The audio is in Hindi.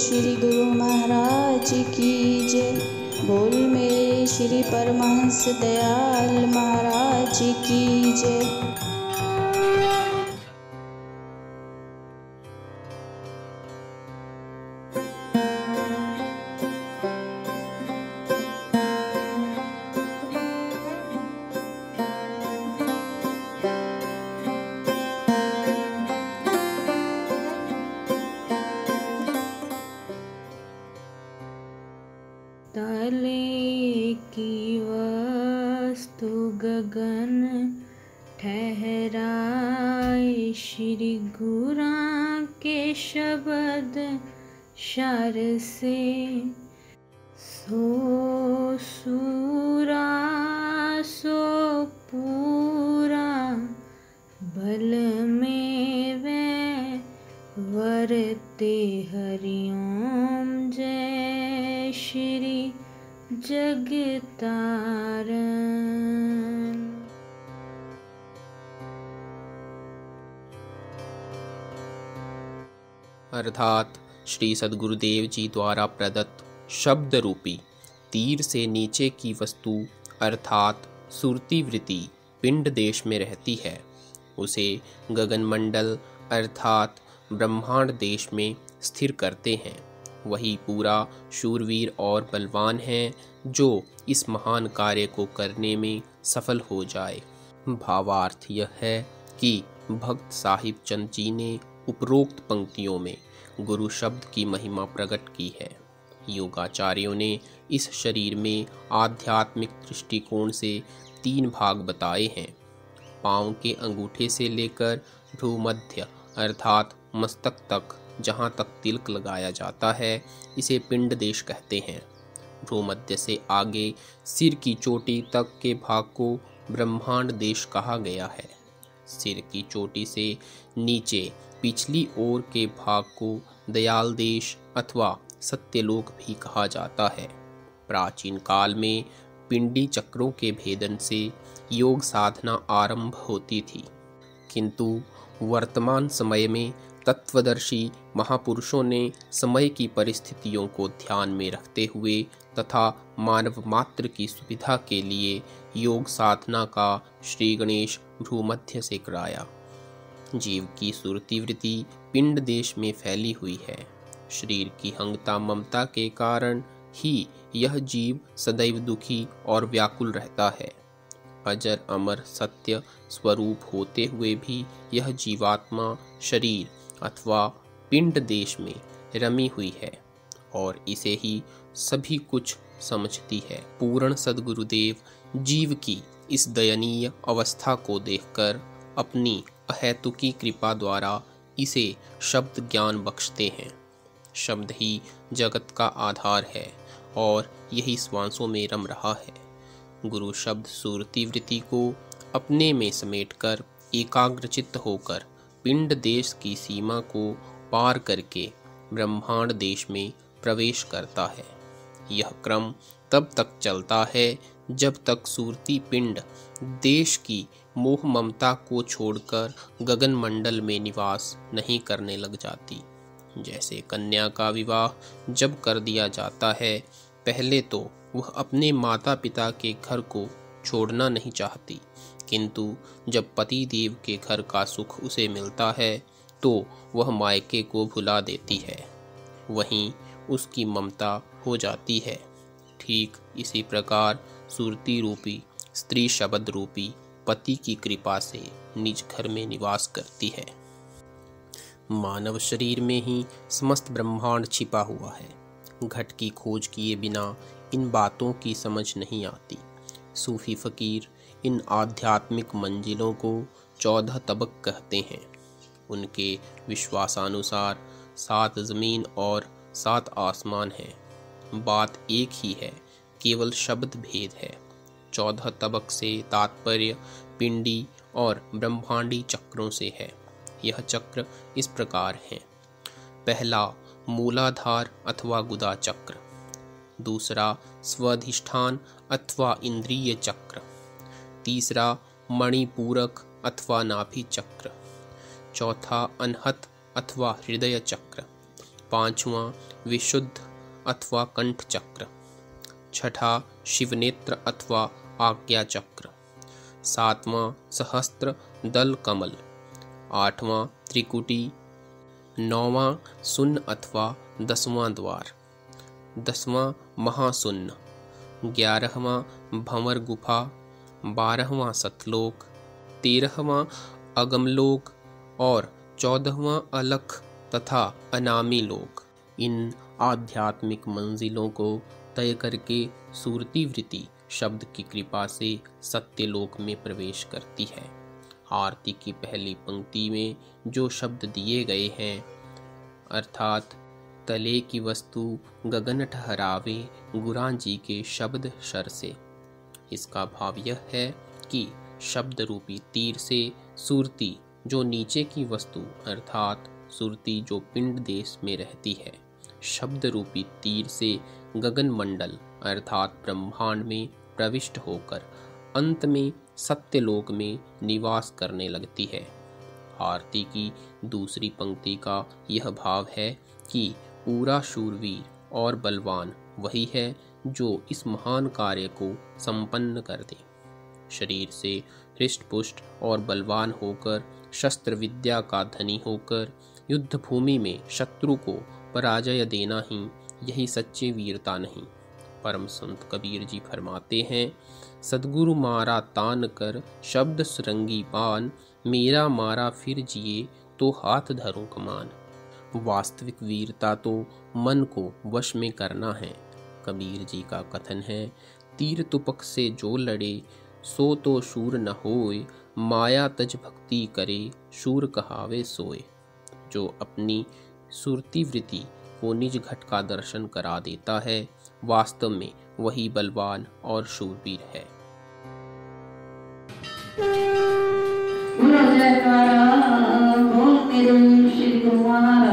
श्री गुरु महाराज की जय। बोल मेरे श्री परमहंस दयाल महाराज की जय। तले की वस्तु गगन ठहराए, श्री गुरां के शब्द शर से। सो सूरा सो पूरा, बल में वे वरते हरिओम। जय श्री जगतारण। अर्थात श्री सद्गुरुदेव जी द्वारा प्रदत्त शब्द रूपी तीर से नीचे की वस्तु अर्थात सुरती वृत्ति पिंड देश में रहती है, उसे गगनमंडल अर्थात ब्रह्मांड देश में स्थिर करते हैं। वही पूरा शूरवीर और बलवान है जो इस महान कार्य को करने में सफल हो जाए। भावार्थ यह है कि भक्त साहिब चंद जी ने उपरोक्त पंक्तियों में गुरु शब्द की महिमा प्रकट की है। योगाचार्यों ने इस शरीर में आध्यात्मिक दृष्टिकोण से 3 भाग बताए हैं। पाँव के अंगूठे से लेकर भ्रूमध्य अर्थात मस्तक तक जहाँ तक तिलक लगाया जाता है, इसे पिंड देश कहते हैं। भ्रूमध्य से आगे सिर की चोटी तक के भाग को ब्रह्मांड देश कहा गया है। सिर की चोटी से नीचे पिछली ओर के भाग को दयाल देश अथवा सत्यलोक भी कहा जाता है। प्राचीन काल में पिंडी चक्रों के भेदन से योग साधना आरंभ होती थी, किंतु वर्तमान समय में तत्वदर्शी महापुरुषों ने समय की परिस्थितियों को ध्यान में रखते हुए तथा मानव मात्र की सुविधा के लिए योग साधना का श्री गणेश भ्रूमध्य से कराया। जीव की सुरती वृत्ति पिंड देश में फैली हुई है। शरीर की हंगता ममता के कारण ही यह जीव सदैव दुखी और व्याकुल रहता है। अजर अमर सत्य स्वरूप होते हुए भी यह जीवात्मा शरीर अथवा पिंड देश में रमी हुई है और इसे ही सभी कुछ समझती है। पूर्ण सद्गुरुदेव जीव की इस दयनीय अवस्था को देखकर अपनी अहेतुकी कृपा द्वारा इसे शब्द ज्ञान बख्शते हैं। शब्द ही जगत का आधार है और यही श्वासों में रम रहा है। गुरु शब्द सुरती वृत्ति को अपने में समेटकर एकाग्रचित्त होकर पिंड देश की सीमा को पार करके ब्रह्मांड देश में प्रवेश करता है। यह क्रम तब तक चलता है जब तक सुरती पिंड देश की मोह ममता को छोड़कर गगन मंडल में निवास नहीं करने लग जाती। जैसे कन्या का विवाह जब कर दिया जाता है, पहले तो वह अपने माता पिता के घर को छोड़ना नहीं चाहती, किंतु जब पति देव के घर का सुख उसे मिलता है तो वह मायके को भुला देती है, वहीं उसकी ममता हो जाती है। ठीक इसी प्रकार सुरती रूपी स्त्री शब्द रूपी पति की कृपा से निज घर में निवास करती है। मानव शरीर में ही समस्त ब्रह्मांड छिपा हुआ है। घट की खोज किए बिना इन बातों की समझ नहीं आती। सूफी फकीर इन आध्यात्मिक मंजिलों को 14 तबक कहते हैं। उनके विश्वासानुसार 7 ज़मीन और 7 आसमान हैं। बात एक ही है, केवल शब्द भेद है। 14 तबक से तात्पर्य पिंडी और ब्रह्मांडी चक्रों से है। यह चक्र इस प्रकार हैं। पहला मूलाधार अथवा गुदा चक्र, दूसरा स्वाधिष्ठान अथवा इंद्रिय चक्र, तीसरा मणिपूरक अथवा नाभि चक्र, चौथा अनहत अथवा हृदय चक्र, पांचवा विशुद्ध अथवा कंठ चक्र, छठा शिवनेत्र अथवा आज्ञा चक्र, सातवां सहस्त्र दल कमल, आठवां त्रिकुटी, नौवां शून्य अथवा 10वां द्वार, 10वां महाशून्य, 11वां भंवर गुफा, 12वां सतलोक, 13वां अगमलोक और 14वां अलख तथा अनामी लोक। इन आध्यात्मिक मंजिलों को तय करके सुरती वृत्ति शब्द की कृपा से सत्यलोक में प्रवेश करती है। आरती की पहली पंक्ति में जो शब्द दिए गए हैं, अर्थात तले की वस्तु गगन ठहरावे गुरां जी के शब्द शर से, इसका भाव यह है कि शब्द रूपी तीर से सुरती जो नीचे की वस्तु अर्थात सुरती जो पिंड देश में रहती है, शब्द रूपी तीर से गगन मंडल अर्थात ब्रह्मांड में प्रविष्ट होकर अंत में सत्यलोक में निवास करने लगती है। आरती की दूसरी पंक्ति का यह भाव है कि पूरा शूरवीर और बलवान वही है जो इस महान कार्य को संपन्न कर दे। शरीर से हृष्ट पुष्ट और बलवान होकर शस्त्र विद्या का धनी होकर युद्ध भूमि में शत्रु को पराजय देना ही यही सच्ची वीरता नहीं। परम संत कबीर जी फरमाते हैं, सदगुरु मारा तान कर शब्द सुरंगी पान, मेरा मारा फिर जिए तो हाथ धरूं कमान। वास्तविक वीरता तो मन को वश में करना है। कबीर जी का कथन है, तीर तुपक से जो लड़े सो तो शूर न होए, माया तज भक्ति करे शूर कहावे सोए। जो अपनी सुरती वृत्ति को निज घट का दर्शन करा देता है, वास्तव में वही बलवान और शूरवीर है। बोलो जयकारा, बोल मेरे श्री गुरु महाराज